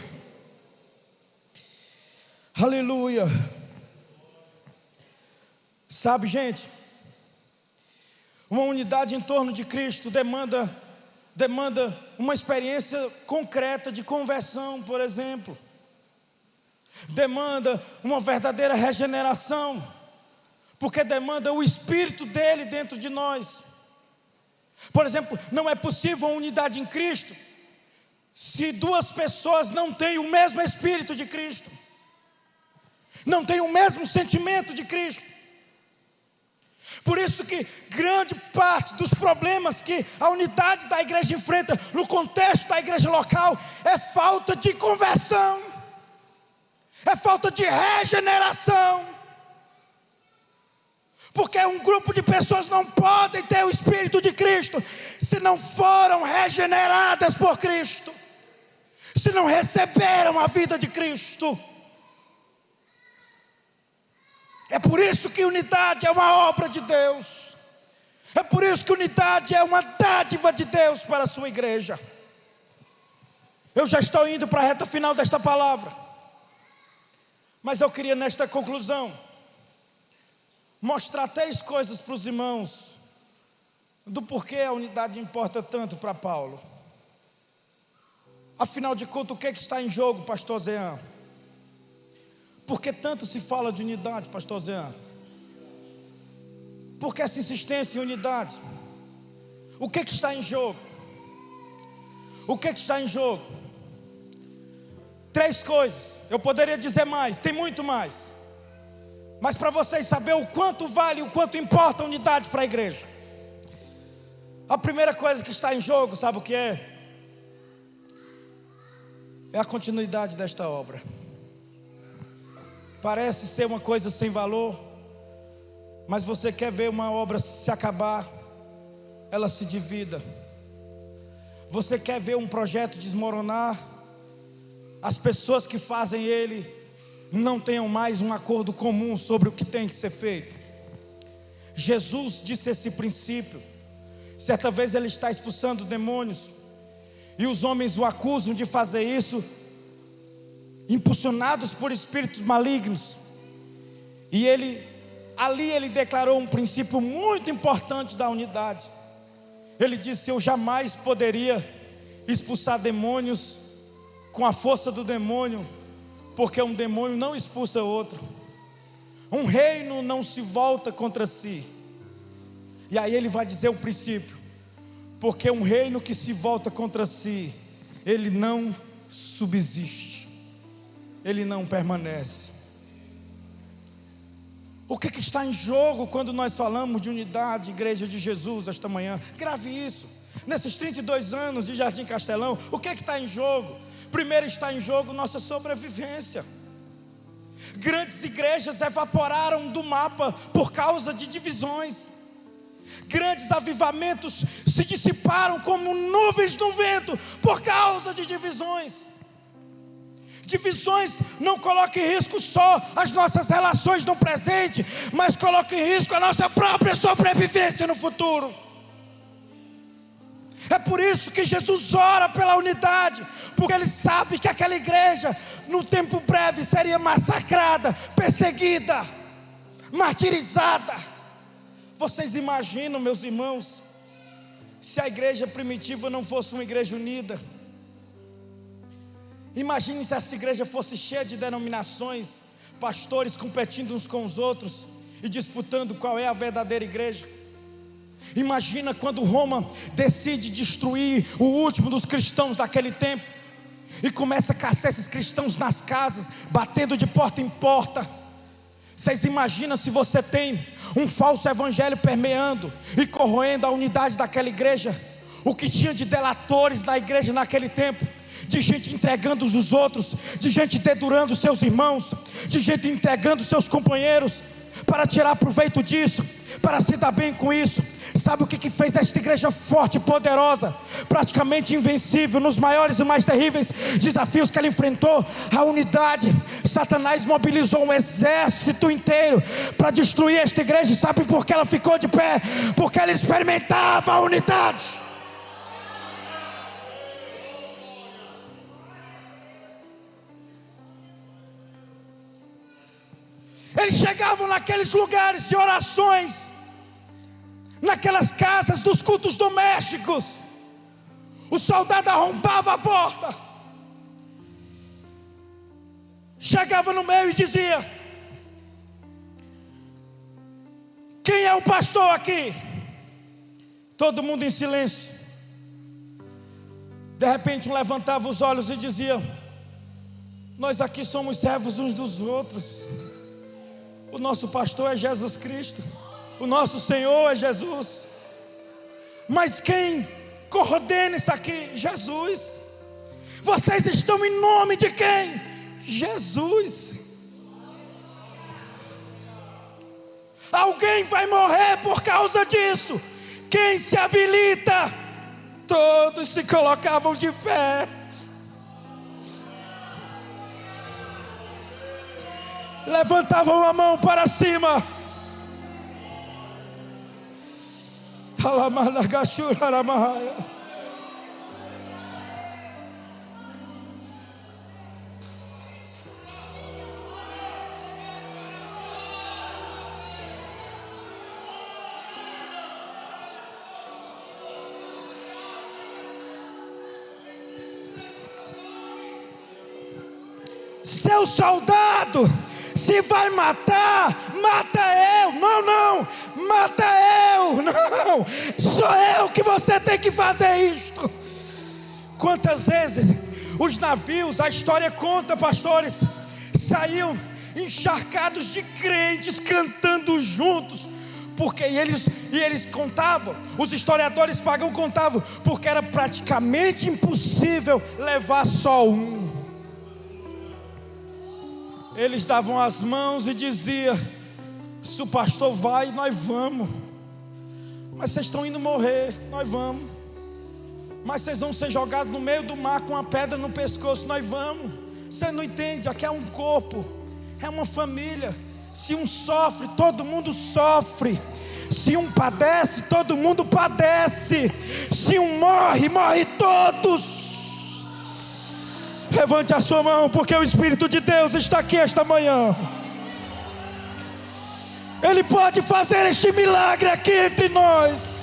aleluia. Sabe, gente, uma unidade em torno de Cristo demanda uma experiência concreta de conversão, por exemplo. Demanda uma verdadeira regeneração, porque demanda o Espírito dele dentro de nós. Por exemplo, não é possível uma unidade em Cristo se duas pessoas não têm o mesmo Espírito de Cristo, não têm o mesmo sentimento de Cristo. Por isso que grande parte dos problemas que a unidade da igreja enfrenta no contexto da igreja local é falta de conversão, é falta de regeneração, porque um grupo de pessoas não podem ter o Espírito de Cristo se não foram regeneradas por Cristo, se não receberam a vida de Cristo. É por isso que unidade é uma obra de Deus. É por isso que unidade é uma dádiva de Deus para a sua igreja. Eu já estou indo para a reta final desta palavra, mas eu queria nesta conclusão mostrar 3 coisas para os irmãos do porquê a unidade importa tanto para Paulo. Afinal de contas, o que está em jogo, pastor Zean? Por que tanto se fala de unidade, pastor Zean? Por que essa insistência em unidade? O que está em jogo? O que está em jogo? 3 coisas, eu poderia dizer mais, tem muito mais, mas para vocês saberem o quanto vale, o quanto importa a unidade para a igreja. A primeira coisa que está em jogo, sabe o que é? É a continuidade desta obra. Parece ser uma coisa sem valor, mas você quer ver uma obra se acabar, ela se divida. Você quer ver um projeto desmoronar, as pessoas que fazem ele não tenham mais um acordo comum sobre o que tem que ser feito. Jesus disse esse princípio. Certa vez ele está expulsando demônios, e os homens o acusam de fazer isso, impulsionados por espíritos malignos. E ali ele declarou um princípio muito importante da unidade. Ele disse: eu jamais poderia expulsar demônios com a força do demônio, porque um demônio não expulsa outro. Um reino não se volta contra si. E aí ele vai dizer o princípio: porque um reino que se volta contra si, ele não subsiste, ele não permanece. O que está em jogo quando nós falamos de unidade, Igreja de Jesus, esta manhã? Grave isso. Nesses 32 anos de Jardim Castelão, o que está em jogo? Primeiro está em jogo nossa sobrevivência. Grandes igrejas evaporaram do mapa por causa de divisões. Grandes avivamentos se dissiparam como nuvens no vento por causa de divisões. Divisões não colocam em risco só as nossas relações no presente, mas colocam em risco a nossa própria sobrevivência no futuro. É por isso que Jesus ora pela unidade, porque Ele sabe que aquela igreja, no tempo breve, seria massacrada, perseguida, martirizada. Vocês imaginam, meus irmãos, se a igreja primitiva não fosse uma igreja unida? Imagine se essa igreja fosse cheia de denominações, pastores competindo uns com os outros e disputando qual é a verdadeira igreja. Imagina quando Roma decide destruir o último dos cristãos daquele tempo e começa a caçar esses cristãos nas casas, batendo de porta em porta. Vocês imaginam se você tem um falso evangelho permeando e corroendo a unidade daquela igreja? O que tinha de delatores na igreja naquele tempo, de gente entregando os outros, de gente dedurando seus irmãos, de gente entregando seus companheiros para tirar proveito disso, para se dar bem com isso. Sabe o que fez esta igreja forte e poderosa, praticamente invencível nos maiores e mais terríveis desafios que ela enfrentou? A unidade. Satanás mobilizou um exército inteiro para destruir esta igreja. E sabe por que ela ficou de pé? Porque ela experimentava a unidade. Eles chegavam naqueles lugares de orações, naquelas casas dos cultos domésticos. O soldado arrombava a porta, chegava no meio e dizia: quem é o pastor aqui? Todo mundo em silêncio. De repente um levantava os olhos e dizia: nós aqui somos servos uns dos outros. O nosso pastor é Jesus Cristo, o nosso Senhor é Jesus. Mas quem coordena isso aqui? Jesus. Vocês estão em nome de quem? Jesus. Alguém vai morrer por causa disso. Quem se habilita? Todos se colocavam de pé. Levantavam a mão para cima. Seu soldado, se vai matar, mata eu. Não, mata eu. Não, sou eu que você tem que fazer isto. Quantas vezes os navios, a história conta, pastores, saíam encharcados de crentes cantando juntos, porque eles contavam, os historiadores pagãos contavam, porque era praticamente impossível levar só um. Eles davam as mãos e diziam: se o pastor vai, nós vamos. Mas vocês estão indo morrer, nós vamos. Mas vocês vão ser jogados no meio do mar com uma pedra no pescoço, nós vamos. Você não entende, aqui é um corpo. é uma família. Se um sofre, todo mundo sofre. Se um padece, todo mundo padece. Se um morre, morre todos. Levante a sua mão, porque o Espírito de Deus está aqui esta manhã. Ele pode fazer este milagre aqui entre nós.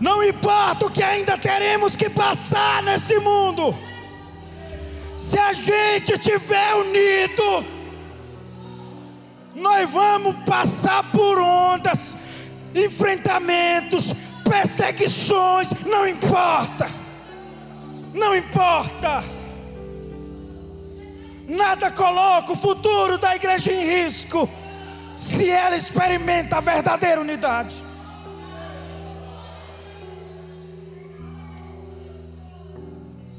Não importa o que ainda teremos que passar nesse mundo, se a gente estiver unido, nós vamos passar por ondas, enfrentamentos, perseguições, não importa, não importa. Nada coloca o futuro da igreja em risco, se ela experimenta a verdadeira unidade.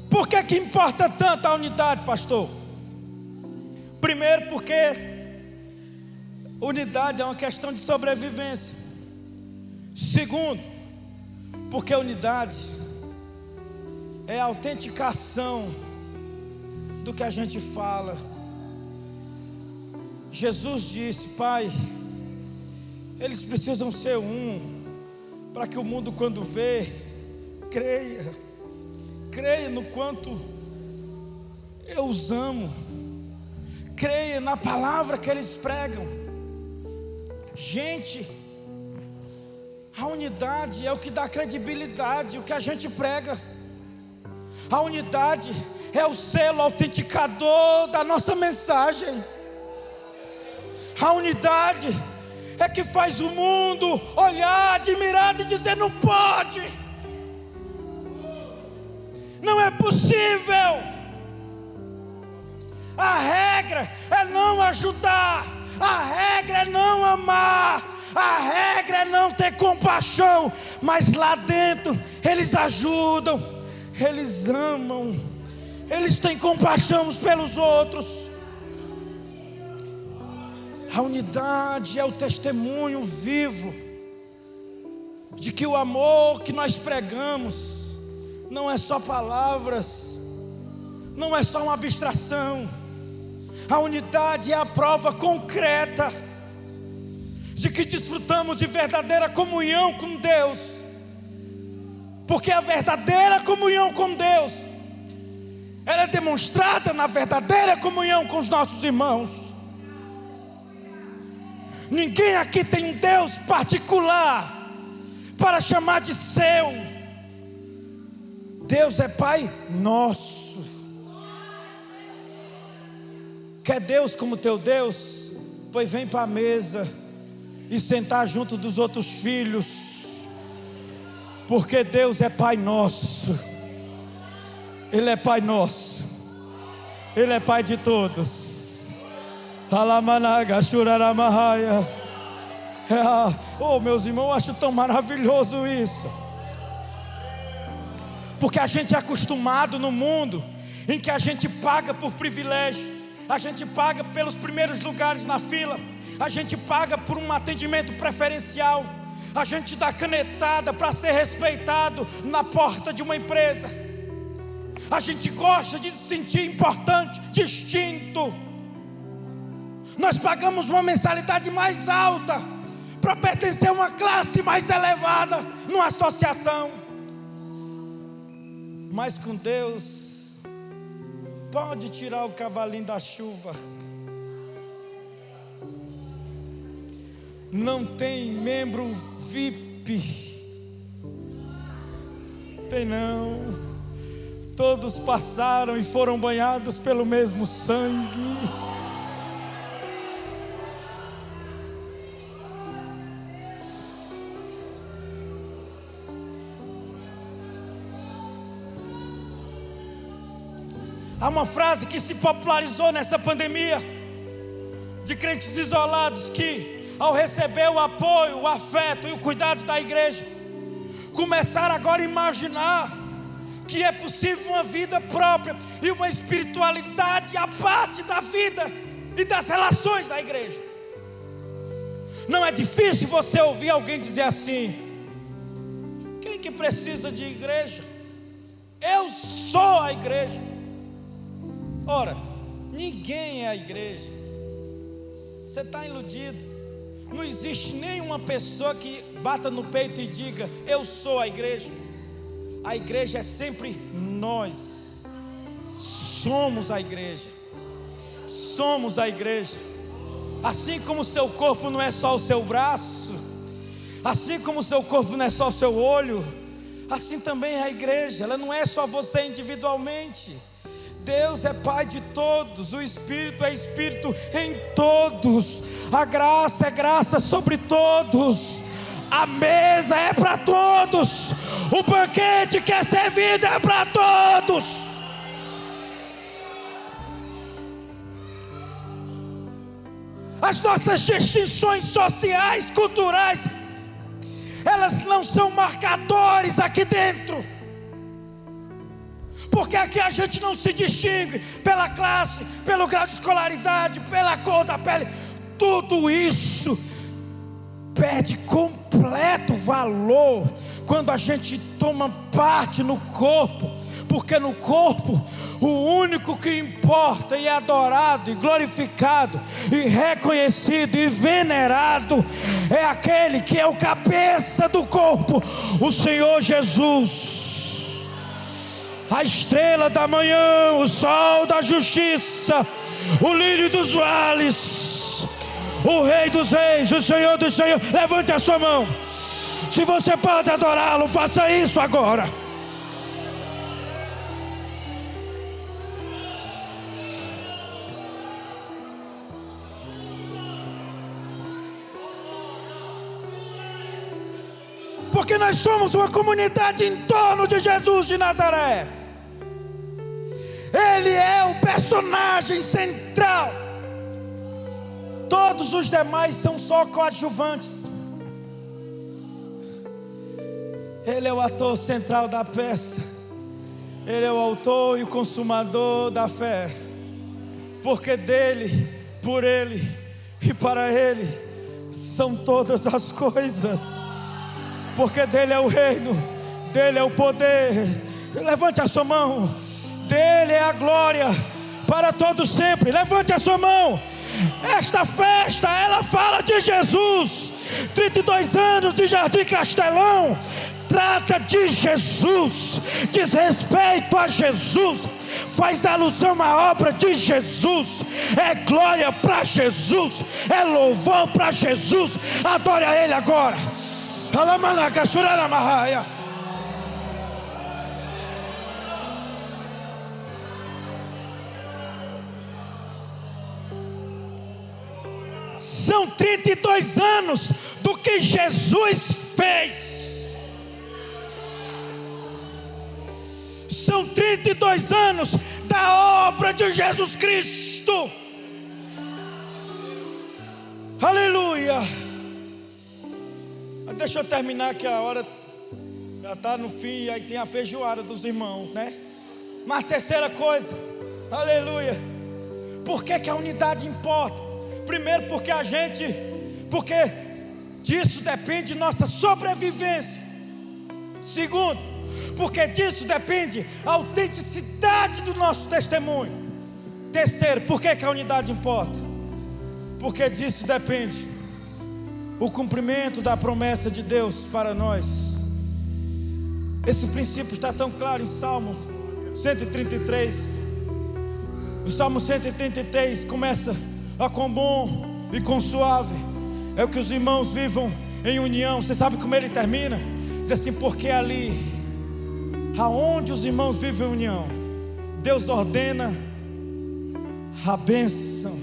Por que importa tanto a unidade, pastor? Primeiro, porque unidade é uma questão de sobrevivência. Segundo, porque unidade é a autenticação do que a gente fala. Jesus disse: Pai, eles precisam ser um, para que o mundo, quando vê, creia no quanto eu os amo, creia na palavra que eles pregam. Gente, a unidade é o que dá credibilidade, o que a gente prega. A unidade é o selo autenticador da nossa mensagem. A unidade é que faz o mundo olhar admirado e dizer: não pode, não é possível. A regra é não ajudar, a regra é não amar, a regra é não ter compaixão, mas lá dentro eles ajudam, eles amam, eles têm compaixão uns pelos outros. A unidade é o testemunho vivo de que o amor que nós pregamos não é só palavras, não é só uma abstração. A unidade é a prova concreta de que desfrutamos de verdadeira comunhão com Deus. Porque a verdadeira comunhão com Deus, ela é demonstrada na verdadeira comunhão com os nossos irmãos. Ninguém aqui tem um Deus particular para chamar de seu. Deus é Pai nosso. Quer Deus como teu Deus? Pois vem para a mesa e sentar junto dos outros filhos, porque Deus é Pai nosso. Ele é Pai nosso, Ele é Pai de todos. Oh, meus irmãos, eu acho tão maravilhoso isso. Porque a gente é acostumado no mundo em que a gente paga por privilégio, a gente paga pelos primeiros lugares na fila, a gente paga por um atendimento preferencial, a gente dá canetada para ser respeitado na porta de uma empresa, a gente gosta de se sentir importante, distinto. Nós pagamos uma mensalidade mais alta para pertencer a uma classe mais elevada numa associação. Mas com Deus, pode tirar o cavalinho da chuva. Não tem membro VIP. Tem não. Todos passaram e foram banhados pelo mesmo sangue. Há uma frase que se popularizou nessa pandemia, de crentes isolados que, ao receber o apoio, o afeto e o cuidado da igreja, começaram agora a imaginar que é possível uma vida própria e uma espiritualidade à parte da vida e das relações da igreja. Não é difícil você ouvir alguém dizer assim: quem que precisa de igreja? Eu sou a igreja. Ora, ninguém é a igreja. Você está iludido. Não existe nenhuma pessoa que bata no peito e diga: eu sou a igreja. A igreja é sempre nós. Somos a igreja. Somos a igreja. Assim como o seu corpo não é só o seu braço, assim como o seu corpo não é só o seu olho, assim também é a igreja. Ela não é só você individualmente. Deus é Pai de todos, o Espírito é Espírito em todos, a graça é graça sobre todos, a mesa é para todos, o banquete que é servido é para todos. As nossas distinções sociais, culturais, elas não são marcadores aqui dentro, porque aqui a gente não se distingue pela classe, pelo grau de escolaridade, pela cor da pele. Tudo isso perde completo valor quando a gente toma parte no corpo, porque no corpo o único que importa e é adorado e glorificado e reconhecido e venerado é aquele que é o cabeça do corpo, o Senhor Jesus. A estrela da manhã, o sol da justiça, o lírio dos vales, o Rei dos reis, o Senhor dos senhores. Levante a sua mão. Se você pode adorá-lo, faça isso agora. Porque nós somos uma comunidade em torno de Jesus de Nazaré. Ele é o personagem central. Todos os demais são só coadjuvantes. Ele é o ator central da peça. Ele é o autor e o consumador da fé. Porque dele, por ele e para ele são todas as coisas. Porque dele é o reino, dele é o poder. Levante a sua mão. Dele é a glória para todos sempre. Levante a sua mão. Esta festa, ela fala de Jesus. 32 anos de Jardim Castelão trata de Jesus, diz respeito a Jesus, faz alusão à obra de Jesus, é glória para Jesus, é louvor para Jesus. Adore a Ele agora. São 32 anos do que Jesus fez. São 32 anos da obra de Jesus Cristo. Aleluia. Mas deixa eu terminar que a hora já está no fim. E aí tem a feijoada dos irmãos, né? Mas terceira coisa, aleluia. Por que a unidade importa? Primeiro porque porque disso depende nossa sobrevivência. Segundo, porque disso depende a autenticidade do nosso testemunho. Terceiro, por que a unidade importa? Porque disso depende o cumprimento da promessa de Deus para nós. Esse princípio está tão claro em Salmo 133. O Salmo 133 começa quão bom e quão suave é o que os irmãos vivam em união. Você sabe como ele termina? Diz assim: porque ali, aonde os irmãos vivem em união, Deus ordena a bênção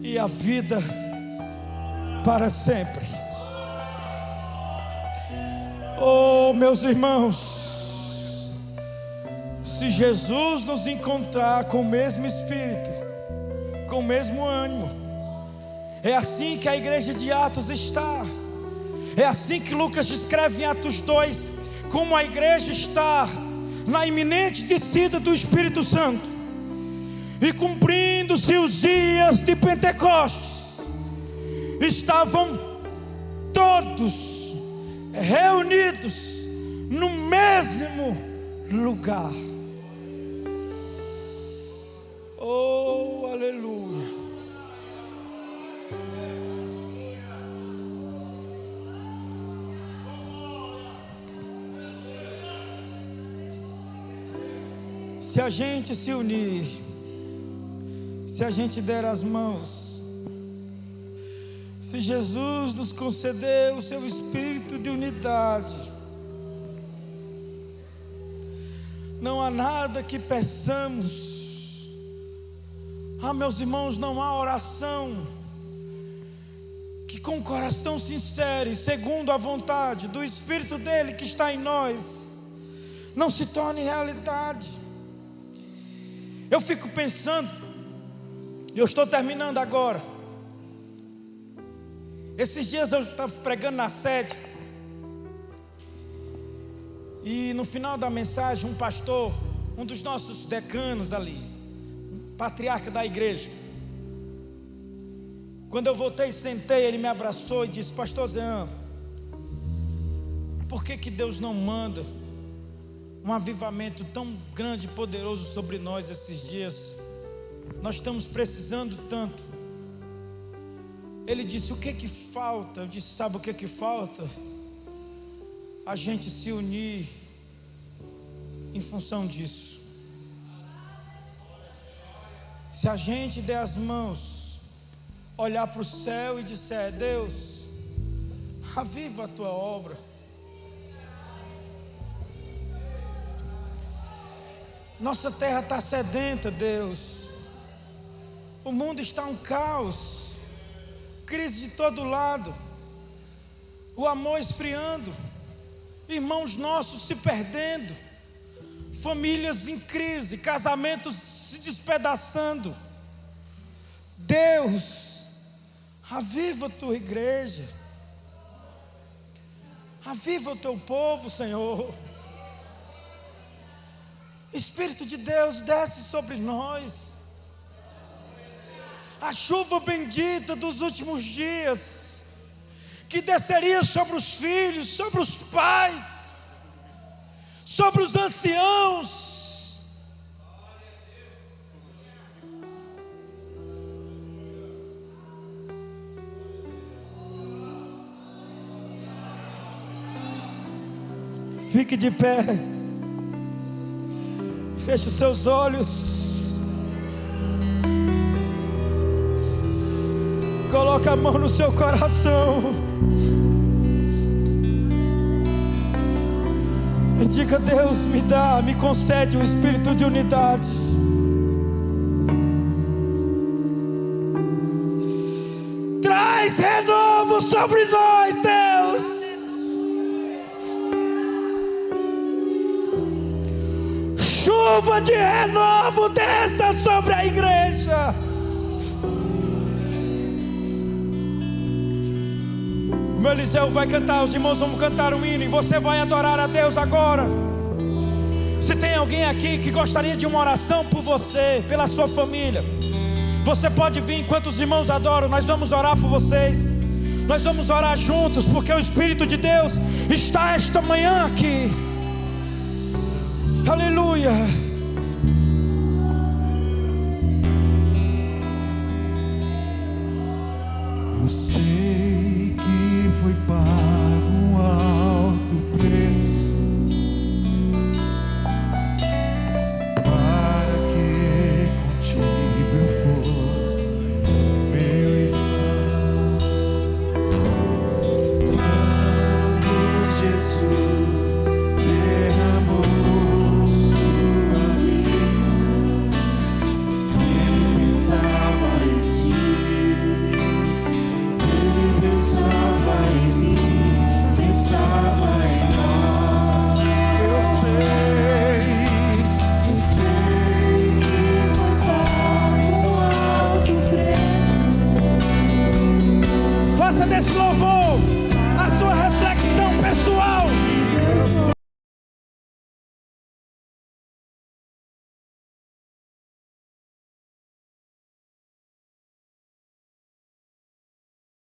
e a vida para sempre. Oh, meus irmãos, Se Jesus nos encontrar com o mesmo espírito, com o mesmo ânimo, é assim que a igreja de Atos está. É assim que Lucas descreve em Atos 2, como a igreja está na iminente descida do Espírito Santo, e cumprindo-se os dias de Pentecostes, estavam todos reunidos no mesmo lugar. Oh, aleluia. Se a gente se unir, se a gente der as mãos, se Jesus nos conceder o seu espírito de unidade, não há nada que peçamos. Meus irmãos, não há oração que com o coração sincero e segundo a vontade do Espírito dele que está em nós, não se torne realidade. Eu fico pensando, e eu estou terminando agora. Esses dias eu estava pregando na sede, e no final da mensagem, um pastor, um dos nossos decanos ali, patriarca da igreja, quando eu voltei e sentei, ele me abraçou e disse: pastor Zé, por que Deus não manda um avivamento tão grande e poderoso sobre nós esses dias? Nós estamos precisando tanto. Ele disse: o que falta? Eu disse: sabe o que falta? A gente se unir em função disso. Se a gente der as mãos, olhar para o céu e disser: Deus, aviva a tua obra. Nossa terra está sedenta, Deus. O mundo está um caos, crise de todo lado, o amor esfriando, irmãos nossos se perdendo, famílias em crise, casamentos se despedaçando. Deus, aviva a tua igreja, aviva o teu povo, Senhor. Espírito de Deus, desce sobre nós. A chuva bendita dos últimos dias, que desceria sobre os filhos, sobre os pais, sobre os anciãos. Fique de pé. Feche os seus olhos. Coloque a mão no seu coração e diga: Deus, me concede um espírito de unidade. Traz renovo sobre nós, Deus. Chuva de renovo desça sobre a igreja. O meu Eliseu vai cantar, os irmãos vão cantar um hino e você vai adorar a Deus agora. Se tem alguém aqui que gostaria de uma oração por você, pela sua família, você pode vir enquanto os irmãos adoram. Nós vamos orar por vocês. Nós vamos orar juntos, porque o Espírito de Deus está esta manhã aqui. Aleluia. Eu sei que foi paz